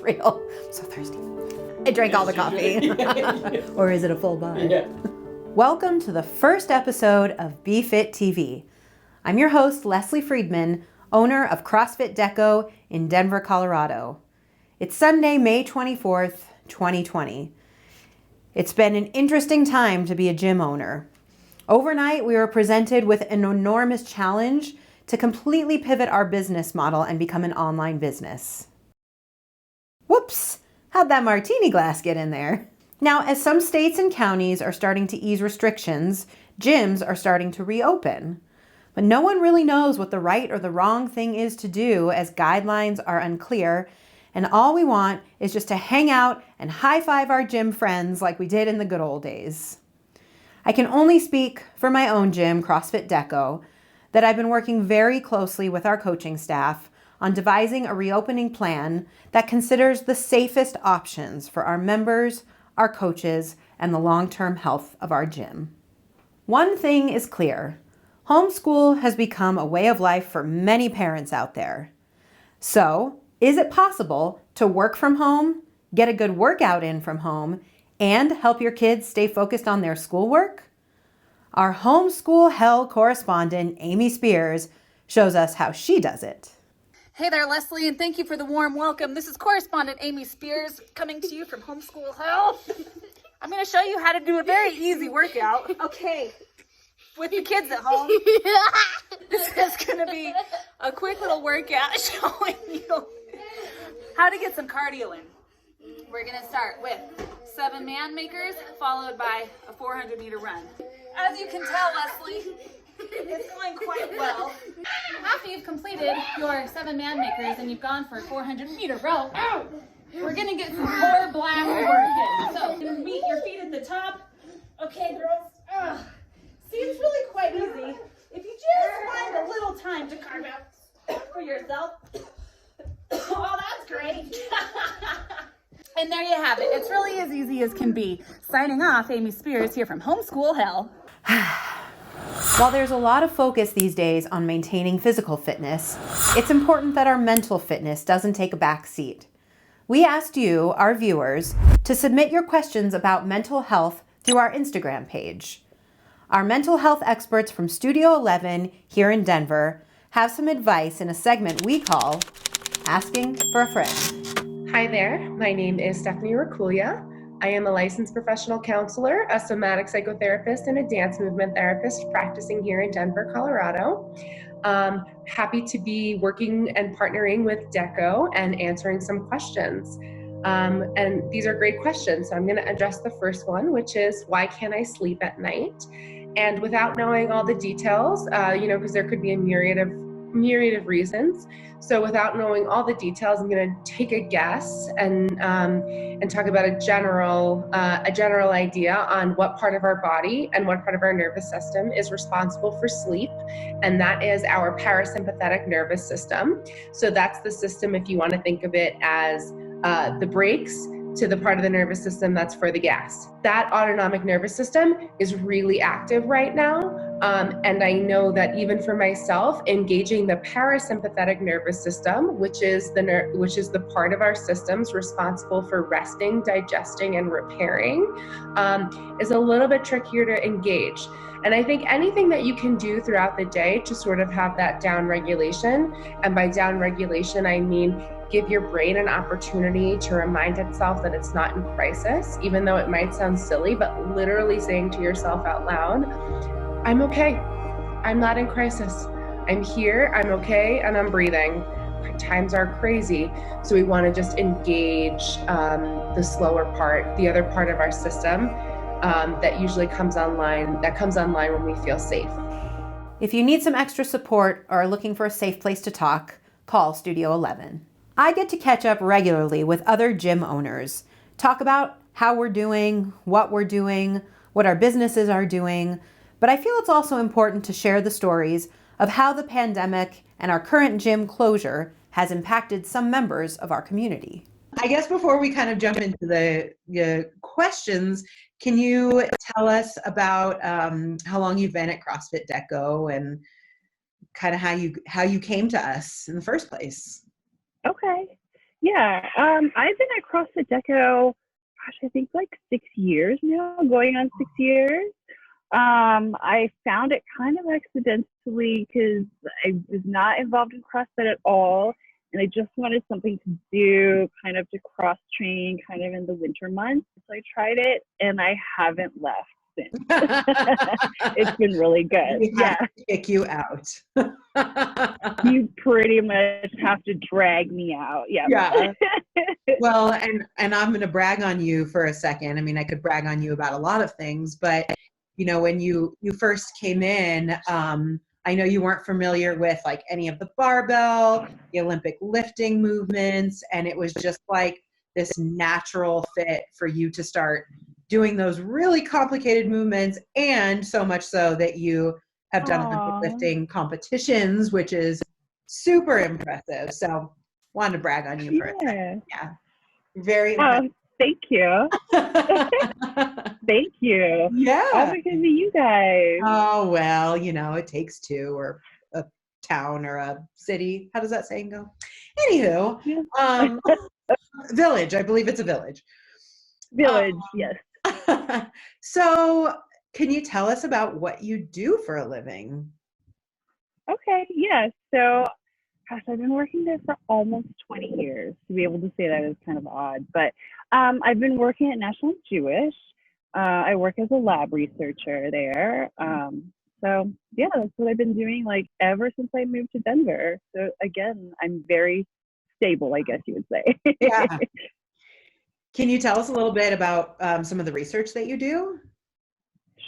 real. I'm so thirsty. I drank all the coffee. Or is it a full bar? Yeah. Welcome to the first episode of BFit-TV. I'm your host, Leslie Friedman, owner of CrossFit Deco in Denver, Colorado. It's Sunday, May 24th, 2020. It's been an interesting time to be a gym owner. Overnight, we were presented with an enormous challenge to completely pivot our business model and become an online business. Whoops! How'd that martini glass get in there? Now, as some states and counties are starting to ease restrictions, gyms are starting to reopen. But no one really knows what the right or the wrong thing is to do, as guidelines are unclear, and all we want is just to hang out and high-five our gym friends like we did in the good old days. I can only speak for my own gym, CrossFit Deco, that I've been working very closely with our coaching staff on devising a reopening plan that considers the safest options for our members, our coaches, and the long-term health of our gym. One thing is clear: homeschool has become a way of life for many parents out there. So, is it possible to work from home, get a good workout in from home, and help your kids stay focused on their schoolwork? Our homeschool hell correspondent, Amy Spears, shows us how she does it. Hey there, Leslie, and thank you for the warm welcome. This is correspondent Amy Spears coming to you from Homeschool Hell. I'm going to show you how to do a very easy workout. Okay, with the kids at home. This is going to be a quick little workout showing you how to get some cardio in. We're going to start with 7 man makers followed by a 400-meter run. As you can tell, Leslie, it's going quite well. After you've completed your 7 man makers and you've gone for a 400-meter row, we're going to get some core blast work in. So you're going to meet your feet at the top. Okay, girls. See, it's really quite easy. If you just find a little time to carve out for yourself. Oh, that's great. And there you have it. It's really as easy as can be. Signing off, Amy Spears here from Homeschool Hell. While there's a lot of focus these days on maintaining physical fitness, it's important that our mental fitness doesn't take a back seat. We asked you, our viewers, to submit your questions about mental health through our Instagram page. Our mental health experts from Studio 11 here in Denver have some advice in a segment we call Asking for a Friend. Hi there, my name is Stefanie Raccuglia. I am a licensed professional counselor, a somatic psychotherapist, and a dance movement therapist practicing here in Denver, Colorado. Happy to be working and partnering with Deco and answering some questions. And these are great questions. So I'm going to address the first one, which is, why can't I sleep at night? And without knowing all the details, because there could be a myriad of reasons. So without knowing all the details, I'm going to take a guess and talk about a general idea on what part of our body and what part of our nervous system is responsible for sleep, and that is our parasympathetic nervous system. So that's the system, if you want to think of it as the brakes to the part of the nervous system that's for the gas. That autonomic nervous system is really active right now. And I know that even for myself, engaging the parasympathetic nervous system, which is the part of our systems responsible for resting, digesting, and repairing, is a little bit trickier to engage. And I think anything that you can do throughout the day to sort of have that down regulation, and by down regulation, I mean give your brain an opportunity to remind itself that it's not in crisis, even though it might sound silly, but literally saying to yourself out loud, I'm okay, I'm not in crisis, I'm here, I'm okay, and I'm breathing. Times are crazy, so we want to just engage the slower part, the other part of our system that usually comes online when we feel safe. If you need some extra support or are looking for a safe place to talk, call Studio 11. I get to catch up regularly with other gym owners, talk about how we're doing, what our businesses are doing, but I feel it's also important to share the stories of how the pandemic and our current gym closure has impacted some members of our community. I guess before we kind of jump into the questions, can you tell us about how long you've been at CrossFit Deco and kind of how you came to us in the first place? Okay. Yeah, I've been at CrossFit Deco, gosh, I think like 6 years now, going on 6 years. I found it kind of accidentally because I was not involved in CrossFit at all. And I just wanted something to do kind of to cross train kind of in the winter months. So I tried it and I haven't left since. It's been really good. We Yeah. have to kick you out. You pretty much have to drag me out. Yeah. Yeah. Well, and I'm going to brag on you for a second. I mean, I could brag on you about a lot of things, but when you first came in, I know you weren't familiar with like any of the barbell, the Olympic lifting movements, and it was just like this natural fit for you to start doing those really complicated movements, and so much so that you have done Olympic lifting competitions, which is super impressive. So wanted to brag on you for a second. Yeah. Very impressive. Thank you. Thank you. Yeah. All because of you guys. Oh, well, it takes two, or a town or a city. How does that saying go? Anywho, Yeah. village. I believe it's a village. Village, yes. So can you tell us about what you do for a living? Okay, yeah. So, gosh, I've been working there for almost 20 years. To be able to say that is kind of odd. But I've been working at National Jewish. I work as a lab researcher there. So, yeah, that's what I've been doing like ever since I moved to Denver. So, again, I'm very stable, I guess you would say. Yeah. Can you tell us a little bit about some of the research that you do?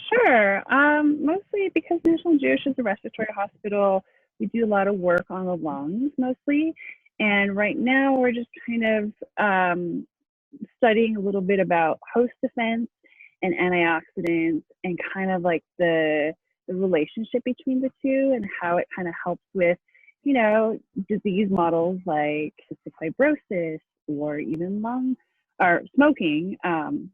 Sure. Mostly because National Jewish is a respiratory hospital, we do a lot of work on the lungs mostly. And right now we're just kind of studying a little bit about host defense and antioxidants and kind of like the relationship between the two and how it kind of helps with, disease models like cystic fibrosis or even lung or smoking, and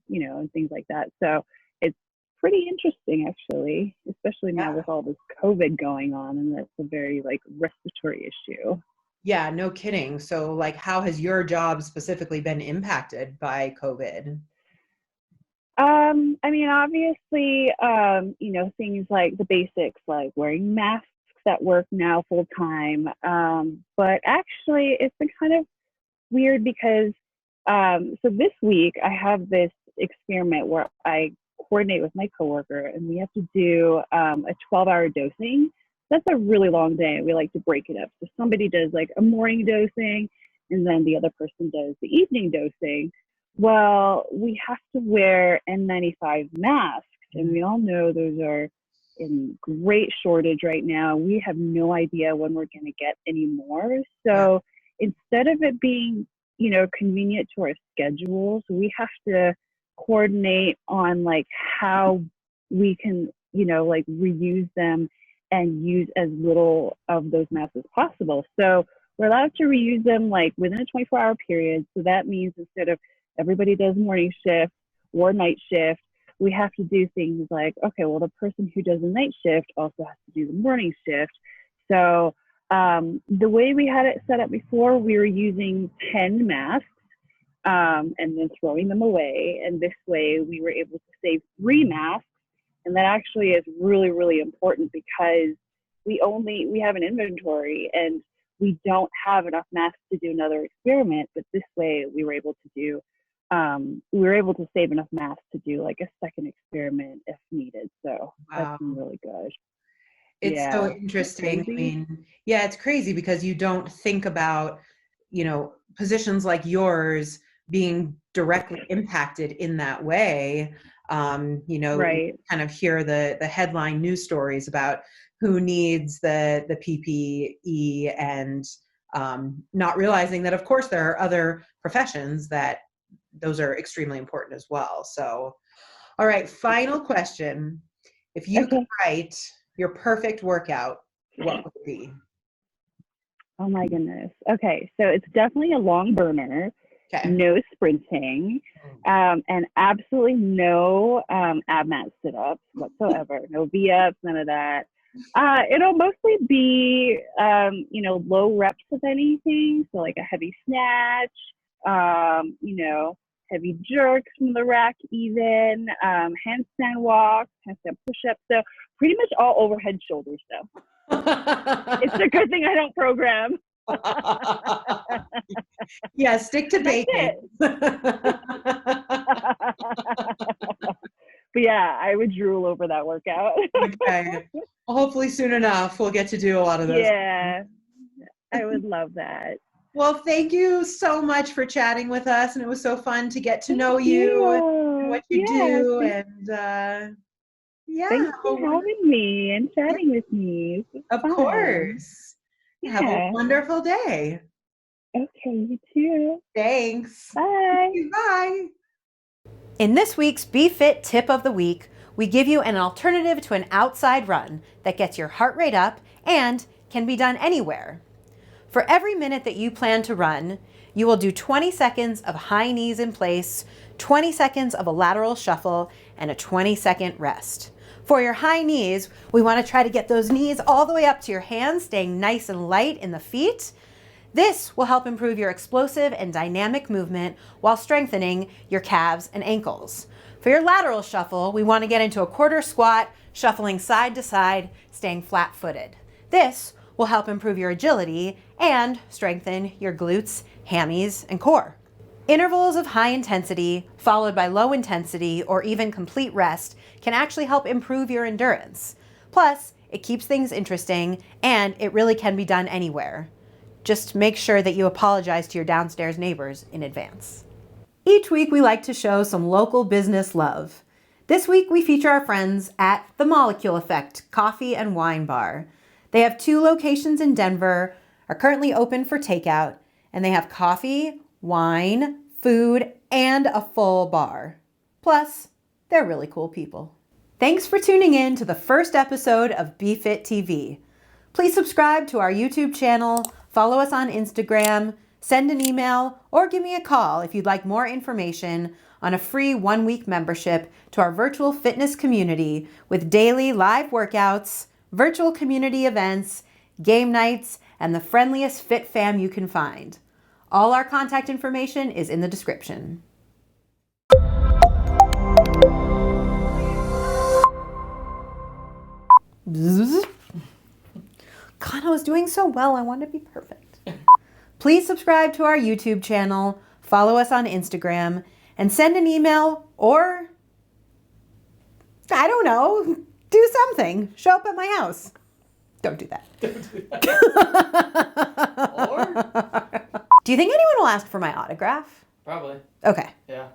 things like that. So it's pretty interesting, actually, especially now with all this COVID going on, and that's a very respiratory issue. Yeah, no kidding. So like, how has your job specifically been impacted by COVID? I mean, obviously, things like the basics, like wearing masks that work now full time. But actually, it's been kind of weird because so this week I have this experiment where I coordinate with my coworker and we have to do a 12-hour dosing. That's a really long day. We like to break it up. So somebody does like a morning dosing and then the other person does the evening dosing. Well, we have to wear N95 masks, and we all know those are in great shortage right now. We have no idea when we're going to get any more. So instead of it being, convenient to our schedules, we have to coordinate on like how we can, reuse them and use as little of those masks as possible. So we're allowed to reuse them like within a 24-hour period. So that means instead of everybody does morning shift or night shift, we have to do things like, okay, well, the person who does the night shift also has to do the morning shift. So the way we had it set up before, we were using 10 masks and then throwing them away. And this way we were able to save 3 masks. And that actually is really, really important because we have an inventory and we don't have enough masks to do another experiment. But this way we were able to save enough masks to do like a second experiment if needed. So that's been really good. It's so interesting. I mean, it's crazy because you don't think about, positions like yours being directly impacted in that way. You kind of hear the headline news stories about who needs the PPE and not realizing that, of course, there are other professions that those are extremely important as well. So, all right, final question. If you could write your perfect workout, what would it be? Oh my goodness. Okay, so it's definitely a long burner, no sprinting, and absolutely no ab mat sit-ups whatsoever. No V-ups, none of that. It'll mostly be, low reps of anything. So like a heavy snatch, you know, heavy jerks from the rack even, handstand walks, handstand push-ups. So pretty much all overhead shoulder stuff. It's a good thing I don't program. Yeah, stick to baking. But yeah, I would through over that workout. Okay. Well, hopefully soon enough we'll get to do a lot of those. Yeah, I would love that. Well, thank you so much for chatting with us, and it was so fun to get to know you and what you do. And thanks for having me and chatting with me. Of course. Yeah. Have a wonderful day. Okay, you too. Thanks. Bye. Bye. In this week's BFit Tip of the Week, we give you an alternative to an outside run that gets your heart rate up and can be done anywhere. For every minute that you plan to run, you will do 20 seconds of high knees in place, 20 seconds of a lateral shuffle, and a 20-second rest. For your high knees, we want to try to get those knees all the way up to your hands, staying nice and light in the feet. This will help improve your explosive and dynamic movement while strengthening your calves and ankles. For your lateral shuffle, we want to get into a quarter squat, shuffling side to side, staying flat-footed. This will help improve your agility and strengthen your glutes, hammies, and core. Intervals of high intensity, followed by low intensity or even complete rest, can actually help improve your endurance. Plus, it keeps things interesting and it really can be done anywhere. Just make sure that you apologize to your downstairs neighbors in advance. Each week we like to show some local business love. This week we feature our friends at The Molecule Effect Coffee and Wine Bar. They have 2 locations in Denver, are currently open for takeout, and they have coffee, wine, food, and a full bar. Plus, they're really cool people. Thanks for tuning in to the first episode of BFit-TV. Please subscribe to our YouTube channel, follow us on Instagram, send an email, or give me a call if you'd like more information on a free 1-week membership to our virtual fitness community with daily live workouts, virtual community events, game nights, and the friendliest fit fam you can find. All our contact information is in the description. Bzz. God, I was doing so well. I wanted to be perfect. Please subscribe to our YouTube channel, follow us on Instagram, and send an email or, I don't know, do something. Show up at my house. Don't do that. Don't do that. Or? Do you think anyone will ask for my autograph? Probably. Okay. Yeah.